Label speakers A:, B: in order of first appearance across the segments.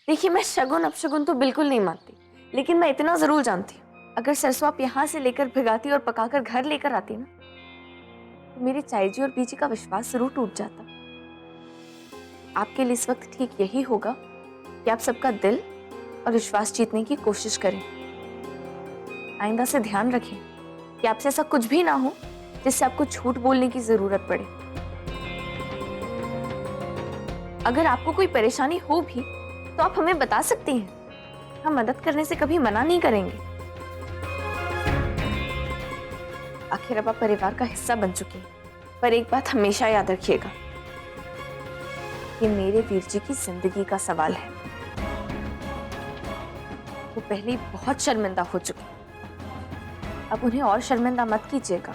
A: देखिए, मैं शगुन अपशगुन तो बिल्कुल नहीं मानती, लेकिन मैं इतना जरूर जानती हूँ, अगर सरसों आप यहाँ से लेकर भिगाती और पकाकर घर लेकर आती ना, तो मेरे चाई जी और बीजी का विश्वास जरूर टूट जाता। आपके लिए इस वक्त ठीक यही होगा कि आप सबका दिल और विश्वास जीतने की कोशिश करें। आइंदा से ध्यान रखें कि आपसे ऐसा कुछ भी ना हो जिससे आपको झूठ बोलने की जरूरत पड़े। अगर आपको कोई परेशानी हो भी तो आप हमें बता सकती हैं, हम मदद करने से कभी मना नहीं करेंगे। आखिर अब आप परिवार का हिस्सा बन चुके हैं, पर एक बात हमेशा याद रखिएगा, ये मेरे वीर जी की जिंदगी का सवाल है। वो पहले ही बहुत शर्मिंदा हो चुके, अब उन्हें और शर्मिंदा मत कीजिएगा।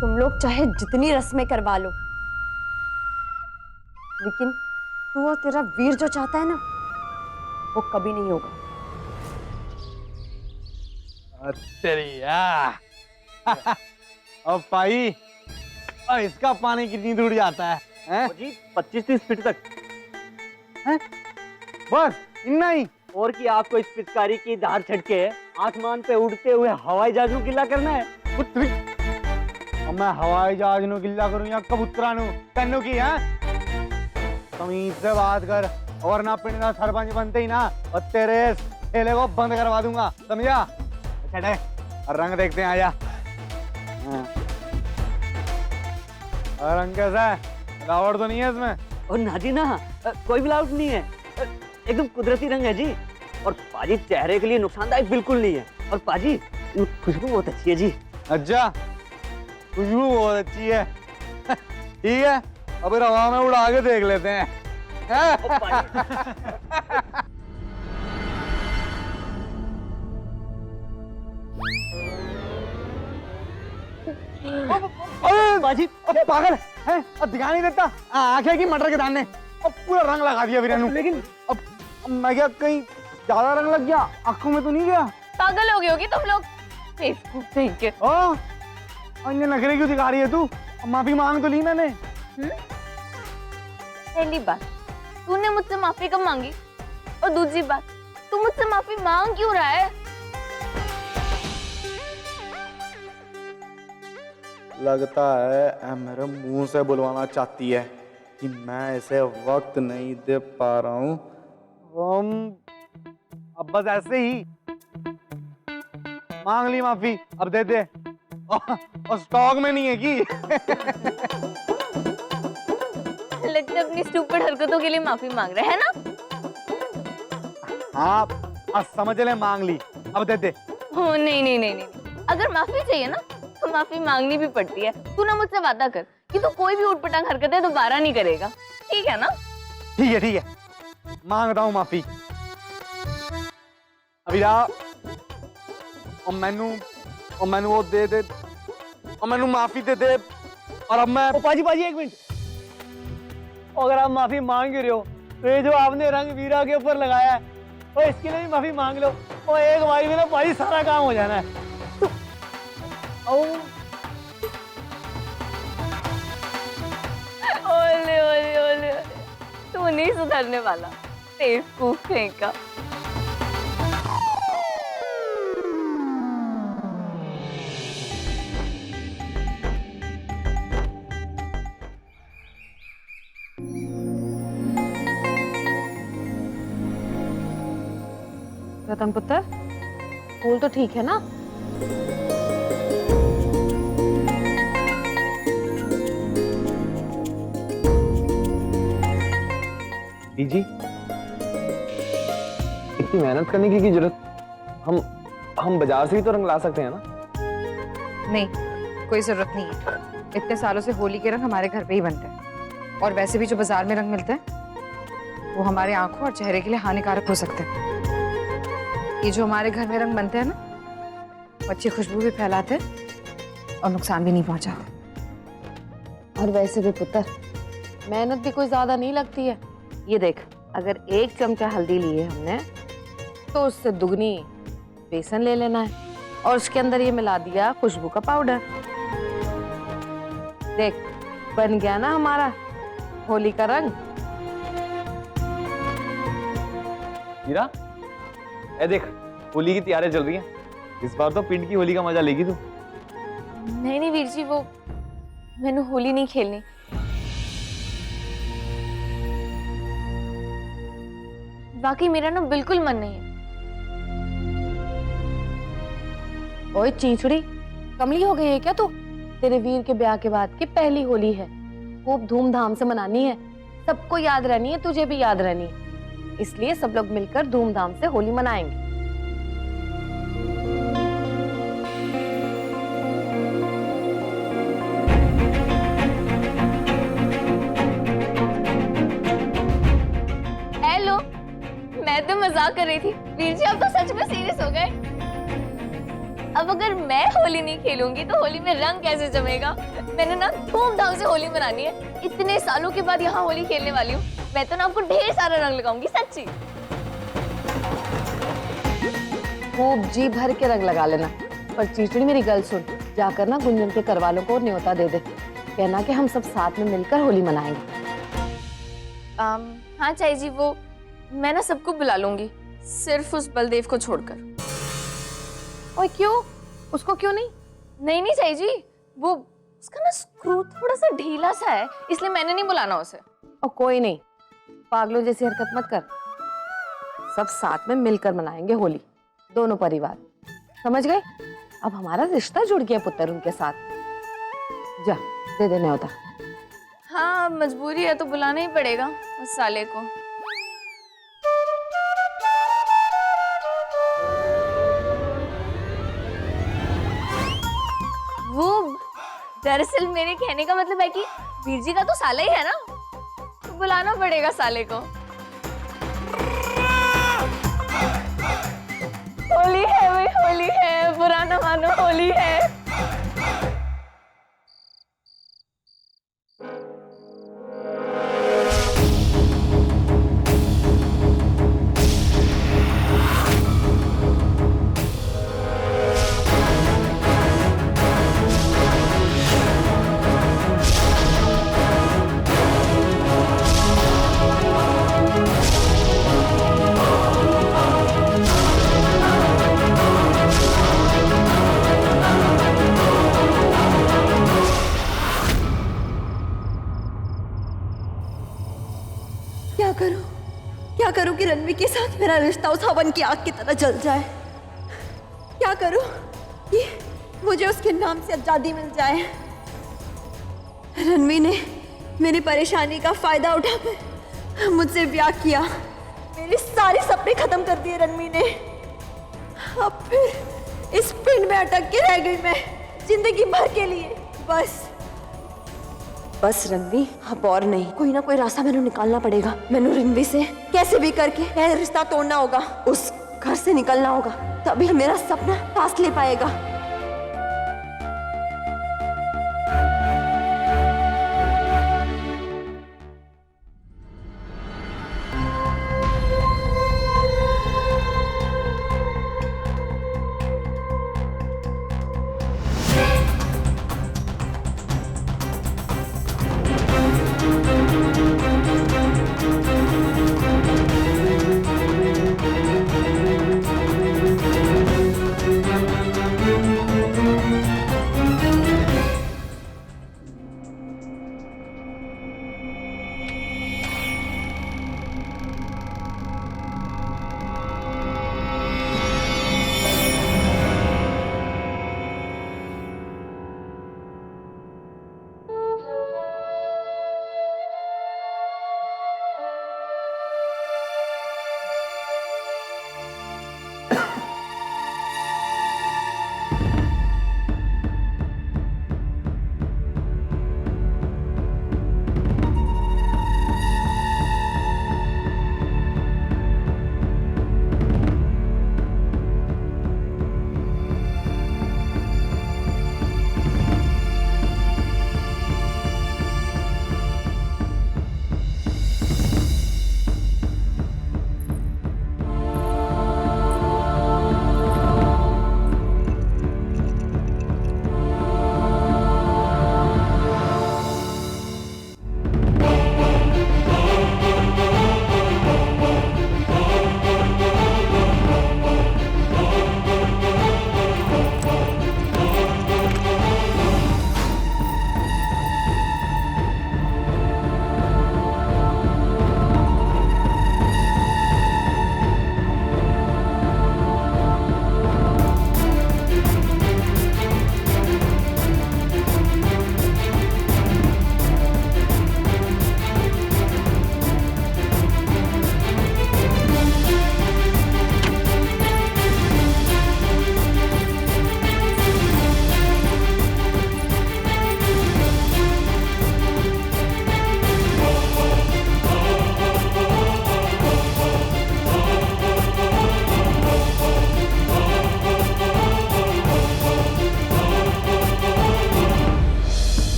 B: तुम लोग चाहे जितनी रस्में करवा लो, लेकिन तू और तेरा वीर जो चाहता है ना, वो कभी नहीं होगा।
C: तेरी अब भाई, इसका पानी कितनी दूर जाता है?
D: जी 25-30 फीट तक
C: हैं? बस इतना ही?
D: और कि आपको इस पिचकारी की धार छटके आसमान पे उड़ते हुए हवाई जहाज को गिल्ला करना है।
C: अब मैं हवाई जहाज नु गिल्ला करूं या कबूतरा नु तेनू की है? तमीज से बात कर, और ना पिंड का सरपंच बनते ही ना और तेरे ठेले को बंद करवा दूंगा, समझा? चढ़े रंग देखते हैं, आजा। रंग कैसा है? मिलावट तो नहीं है इसमें?
D: और ना जी ना, कोई मिलावट नहीं है, एकदम कुदरती रंग है जी। और पाजी चेहरे के लिए नुकसानदायक बिल्कुल नहीं है। और पाजी खुशबू बहुत अच्छी है जी।
C: अच्छा, खुशबू बहुत अच्छी है। ठीक है, अब हवा में उड़ा के देख लेते हैं।
D: बाजी
C: पागल है, अब दिखा नहीं देता, आंखें की मटर के दाने, अब पूरा रंग लगा दिया वीरेनु। लेकिन अब मैं क्या कहीं ज्यादा रंग लग गया? आंखों में तो नहीं गया?
A: पागल हो गई होगी तुम लोग। Thank you.
C: अन्य नखरे क्यों दिखा रही है तू? माफी मांग तो ली मैंने।
A: पहली बात, तूने मुझसे माफी कब मांगी? और दूसरी बात, तू मुझसे माफी मांग क्यों रहा है?
E: लगता है मेरे मुंह से बुलवाना चाहती है कि मैं इसे वक्त नहीं दे पा रहा हूँ।
C: अब बस ऐसे ही मांग ली माफी, अब दे दे। और स्टॉक में नहीं है कि?
A: लगता है अपनी स्टूपिड हरकतों के लिए माफी मांग रहे हैं ना?
C: हाँ, समझ ले, मांग ली, अब दे दे।
A: हो नहीं नहीं नहीं नहीं, अगर माफी चाहिए ना तो माफी मांगनी भी पड़ती है। तू ना मुझसे वादा कर कि तू कोई भी उटपटांग हरकतें दोबारा नहीं करेगा, ठीक है ना?
C: ठीक है, मांगता हूँ माफी। अभी और मैनू वो दे दे, और मैनू माफी दे दे। और अब मैं
D: पाजी एक मिनट, अगर आप माफी मांग रहे हो तो ये जो आपने रंग वीरा के ऊपर लगाया है, और इसके लिए भी माफी मांग लो, और एक बारी में ना पाजी सारा काम हो जाना है।
A: ओले ओले ओले, तू नहीं सुधरने वाला, बेवकूफ कहीं का।
B: रतन पुत्र, फूल तो ठीक है ना?
F: जी, इतनी मेहनत करने की जरूरत? हम बाजार से ही तो रंग ला सकते हैं ना?
G: नहीं, कोई जरूरत नहीं है। इतने सालों से होली के रंग हमारे घर पे ही बनते हैं, और वैसे भी जो बाजार में रंग मिलते हैं वो हमारे आंखों और चेहरे के लिए हानिकारक हो सकते हैं। ये जो हमारे घर में रंग बनते हैं ना, वो अच्छी खुशबू भी फैलाते हैं और नुकसान भी नहीं पहुंचाते।
B: और वैसे भी पुत्र, मेहनत भी कोई ज्यादा नहीं लगती है। ये देख, अगर 1 चमचा हल्दी ली है हमने, तो उससे दुगनी बेसन ले लेना है, और उसके अंदर ये मिला दिया खुशबू का पाउडर। देख, बन गया ना हमारा होली का रंग।
F: हीरा, ए देख, होली की तैयारियां चल रही हैं। इस बार तो पिंड की होली का मजा लेगी तू।
A: नहीं नहीं वीर जी, वो मैंने होली नहीं खेलनी। बाकी मेरा ना बिल्कुल मन नहीं है।
B: ओए चींचड़ी, कमली हो गई है क्या तू? तेरे वीर के ब्याह के बाद की पहली होली है, खूब धूमधाम से मनानी है, सबको याद रहनी है, तुझे भी याद रहनी है, इसलिए सब लोग मिलकर धूमधाम से होली मनाएंगे।
A: हेलो, मैं तो मजाक कर रही थी। वीर जी आप तो सच में सीरियस हो गए। अब अगर मैं होली नहीं खेलूंगी तो होली में रंग कैसे जमेगा? मैंने ना धूमधाम से होली मनानी है। इतने सालों के बाद यहाँ होली खेलने वाली हूँ। मैं तो ना आपको ढेर सारा रंग लगाऊंगी, सच्ची।
B: खूब जी भर के रंग लगा लेना। पर चीचड़ी मेरी गल सुन, जाकर ना गुंजन के घर वालों को न्योता दे दे, कहना कि हम सब साथ में मिलकर होली मनाएंगे।
A: हाँ चाई जी, वो मैं ना सबको बुला लूंगी, सिर्फ उस बलदेव को छोड़कर।
B: ओए क्यों? उसको क्यों नहीं?
A: नहीं नहीं चाई जी, वो उसका ना स्क्रू थोड़ा सा ढीला सा है, इसलिए मैंने नहीं बुलाना उसे।
B: और कोई नहीं, पागलों जैसी हरकत मत कर, सब साथ में मिलकर मनाएंगे होली, दोनों परिवार, समझ गए? अब हमारा रिश्ता जुड़ गया पुत्र उनके साथ। जा दे दे न्योता।
A: हाँ मजबूरी है तो बुलाना ही पड़ेगा उस साले को। वो दरअसल मेरे कहने का मतलब है कि वीर जी का तो साला ही है ना, तो बुलाना पड़ेगा साले को। होली है भाई, होली है, बुरा ना मानो, होली है।
H: क्या करूं कि रणवी के साथ मेरा रिश्ता उस हवन की आग की तरह जल जाए? क्या करूं कि मुझे उसके नाम से आजादी मिल जाए? रणवी ने मेरी परेशानी का फायदा उठाकर मुझसे ब्याह किया, मेरे सारे सपने खत्म कर दिए रणवी ने। अब फिर इस पिंड में अटक के रह गई मैं जिंदगी भर के लिए। बस रणवी, अब और नहीं, कोई ना कोई रास्ता मैंने निकालना पड़ेगा। मैंने रणवी से कैसे भी करके यह रिश्ता तोड़ना होगा, उस घर से निकलना होगा, तभी मेरा सपना सांस ले पाएगा।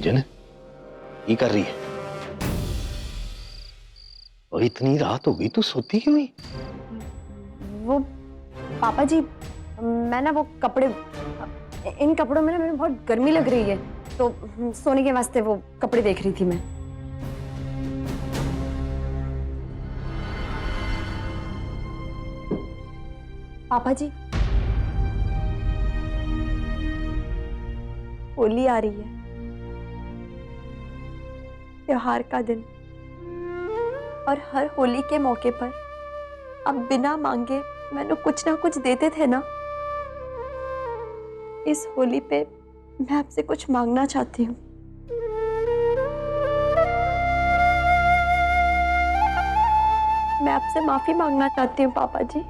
I: गुंजन ये कर रही है? और इतनी रात हो गई, तू सोती क्यों नहीं?
H: वो पापा जी, मैं ना वो कपड़े, इन कपड़ों में ना मुझे बहुत गर्मी लग रही है, तो सोने के वास्ते वो कपड़े देख रही थी मैं। पापा जी, होली आ रही है, त्योहार का दिन, और हर होली के मौके पर आप बिना मांगे मैंने कुछ ना कुछ देते थे ना। इस होली पे मैं आपसे कुछ मांगना चाहती हूँ। मैं आपसे माफी मांगना चाहती हूँ पापा जी।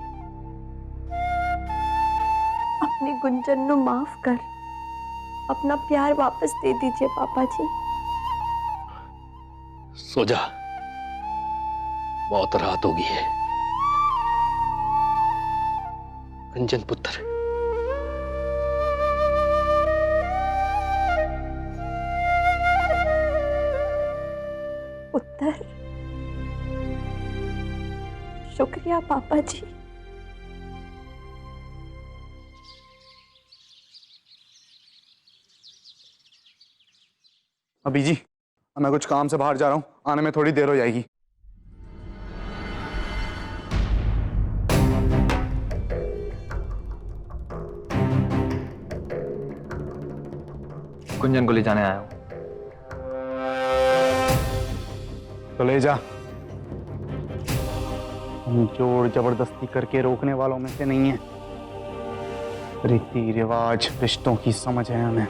H: अपनी गुंजन को माफ कर अपना प्यार वापस दे दीजिए पापा जी।
I: सो जा, बहुत रात हो गई है। गुंजन पुत्र,
H: पुत्र, शुक्रिया पापा जी।
E: अभी जी मैं कुछ काम से बाहर जा रहा हूँ, आने में थोड़ी देर हो जाएगी।
F: गुंजन को ले जाने आया हूँ।
E: तो ले जा। हम जोर जबरदस्ती करके रोकने वालों में से नहीं है। रीति रिवाज रिश्तों की समझ है हमें।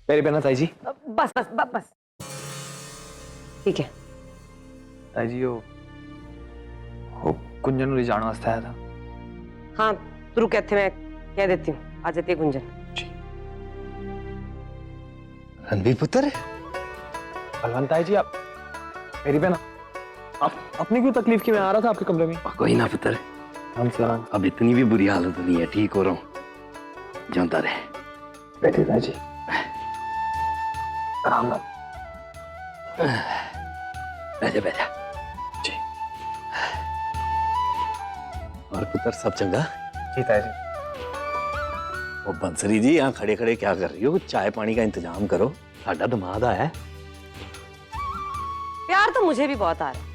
F: मेरी बहना ताई जी।
B: बस बस बस बस, ठीक है।
F: ताई जी वो गुंजन को ले जाने वास्ते आया था।
B: हाँ तू कहते, मैं कह देती हूँ, आ जाती है गुंजन।
I: रणवीर पुत्र।
F: बलवंत ताई जी, आप मेरी बहना, आप अपनी क्यों तकलीफ की? मैं आ रहा था आपके कमरे में।
I: कोई ना पुत्र,
F: हम सलाम।
I: अब इतनी भी बुरी हालत नहीं है, ठीक हो रहा हूँ। जानता रहे।
F: बैठिए ताई जी, आराम से।
I: बैठा बैठा जी। और पुत्र सब चंगा?
F: जी ताई जी।
I: वो बंसरी जी, यहाँ खड़े खड़े क्या कर रही हो? चाय पानी का इंतजाम करो, साडा दमाद आया है।
B: प्यार तो मुझे भी बहुत आ रहा है।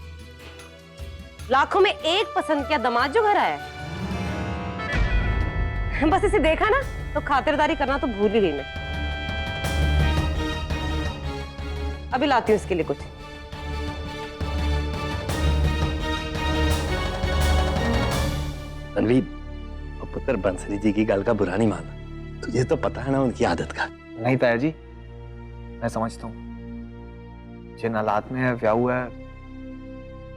B: लाखों में एक पसंद किया दामाद जो घर आया है। बस इसे देखा ना तो खातिरदारी करना तो भूल ही गई मैं। अभी लाती हूँ इसके लिए कुछ।
I: रणवीर, पुत्र बंसरी जी की गल का बुरा नहीं मानना, तुझे तो पता है ना उनकी आदत का।
F: नहीं ताया जी, मैं समझता हूँ जिन हालात में है, ब्याह हुआ है,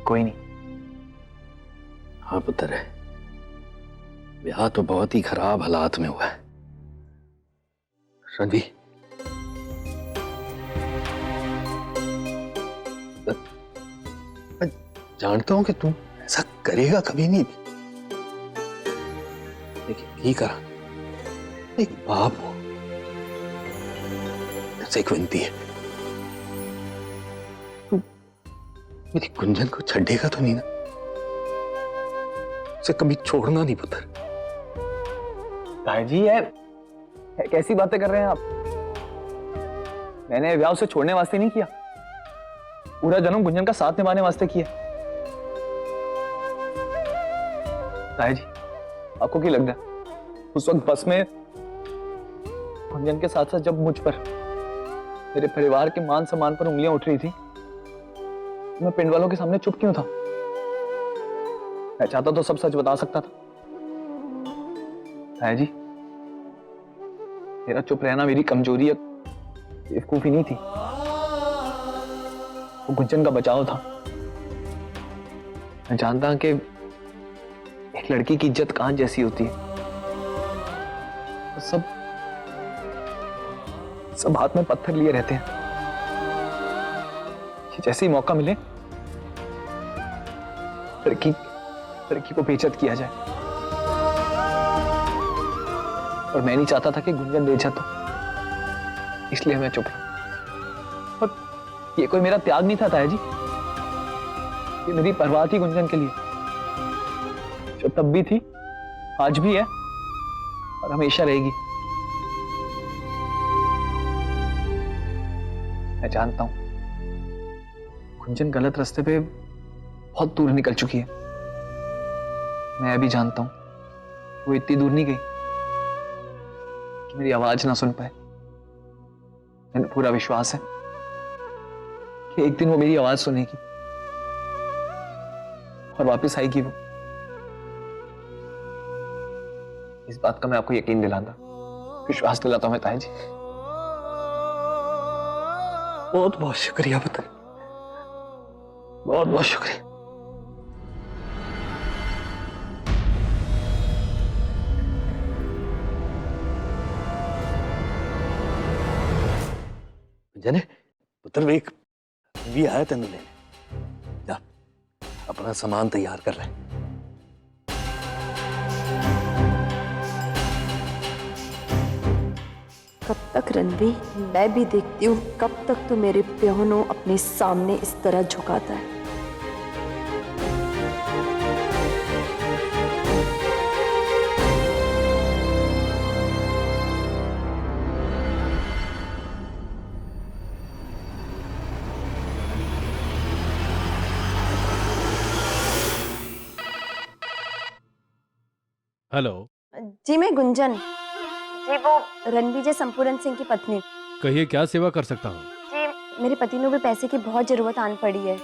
F: कोई नहीं।
I: हाँ पुत्र, ब्याह तो बहुत ही खराब हालात में हुआ है। रणवीर, जानता हूं कि तू ऐसा करेगा कभी नहीं, लेकिन ठीक करा। एक बाप हो, तुझसे एक विनती है, तू मेरी गुंजन को छड्डेगा तो नहीं ना? उसे कभी छोड़ना नहीं पुत्र।
F: ताया जी, ये कैसी बातें कर रहे हैं आप? मैंने ब्याह उसे छोड़ने वास्ते नहीं किया, पूरा जन्म गुंजन का साथ निभाने वास्ते किया। ताया जी, आपको क्या लगता है उस वक्त बस में गुंजन के साथ साथ जब मुझ पर, मेरे परिवार के मान सम्मान पर उंगलियां उठ रही थी, मैं पिंड वालों के सामने चुप क्यों था? मैं चाहता तो सब सच बता सकता था। ताया जी, मेरा चुप रहना मेरी कमजोरी या बेवकूफी नहीं थी, वो गुंजन का बचाव था। मैं जानता कि एक लड़की की इज्जत कांच जैसी होती है। तो सब हाथ में पत्थर लिए रहते हैं, कि जैसे ही मौका मिले लड़की को बेइज्जत किया जाए। और मैं नहीं चाहता था कि गुंजन बेइज्जत हो, इसलिए मैं चुप रहा। और ये कोई मेरा त्याग नहीं था ताया जी, ये मेरी परवाह थी गुंजन के लिए, जो तब भी थी, आज भी है और हमेशा रहेगी। मैं जानता हूं गुंजन गलत रास्ते पे बहुत दूर निकल चुकी है। मैं भी जानता हूं वो इतनी दूर नहीं गई कि मेरी आवाज ना सुन पाए। मैंने पूरा विश्वास है कि एक दिन वो मेरी आवाज सुनेगी और वापस आएगी वो। इस बात का मैं आपको यकीन दिलाता, विश्वास दिलाता हूं मैं ताया जी। बहुत बहुत शुक्रिया बता, बहुत बहुत शुक्रिया।
I: जने पुत्र वेख भी आया तेन लेने, जा अपना सामान तैयार कर ले।
H: कब तक रणवी, मैं भी देखती हूँ कब तक तू मेरे प्यानों अपने सामने इस तरह झुकाता है।
J: हेलो
H: जी मैं गुंजन, जी वो रणविजय संपूर्ण सिंह की पत्नी।
J: कहिए क्या सेवा कर सकता हूँ।
H: जी मेरे पति को भी पैसे की बहुत ज़रूरत आन पड़ी है,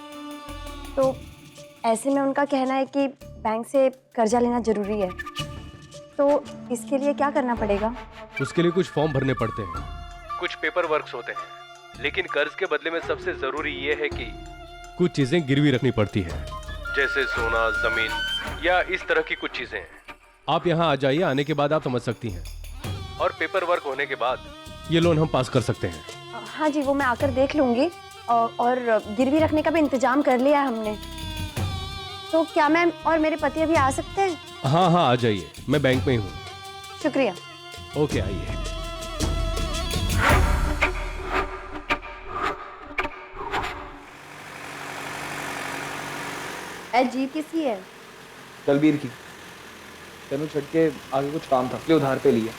H: तो ऐसे में उनका कहना है कि बैंक से कर्जा लेना ज़रूरी है, तो इसके लिए क्या करना पड़ेगा?
J: उसके लिए कुछ फॉर्म भरने पड़ते हैं, कुछ पेपर वर्क्स होते हैं, लेकिन कर्ज के बदले में सबसे जरूरी ये है कि कुछ चीजें गिरवी रखनी पड़ती है, जैसे सोना, जमीन या इस तरह की कुछ चीजें। आप यहाँ आ जाइए, आने के बाद आप समझ सकती हैं, और पेपर वर्क होने के बाद ये लोन हम पास कर सकते हैं।
H: हाँ जी, वो मैं आकर देख लूँगी, और गिरवी रखने का भी इंतजाम कर लिया है हमने। तो क्या मैं और मेरे पति अभी आ सकते हैं?
J: हाँ हाँ आ जाइए, मैं बैंक में ही हूँ।
H: शुक्रिया।
J: ओके आइए।
H: जीप किसी है?
F: दलबीर की। तेनू छट के आगे कुछ काम था, इसलिए उधार पे लिया।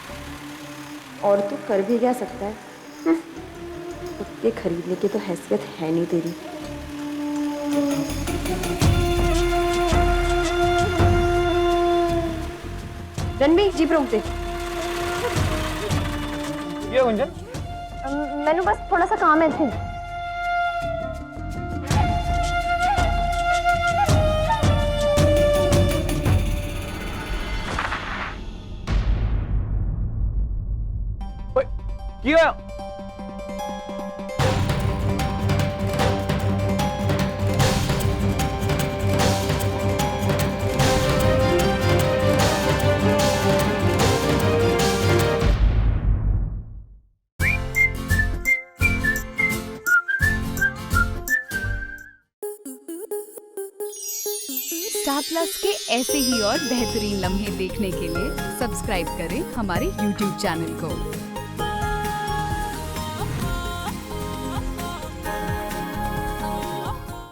H: और तो कर भी क्या सकता है, खुद के खरीदने की तो हैसियत है नहीं तेरी। रणबीर जीप रोक दे।
F: ये गुंजन,
H: मैंने बस थोड़ा सा काम है इथे।
F: क्या
K: स्टार प्लस के ऐसे ही और बेहतरीन लम्हे देखने के लिए सब्सक्राइब करें हमारे YouTube चैनल को।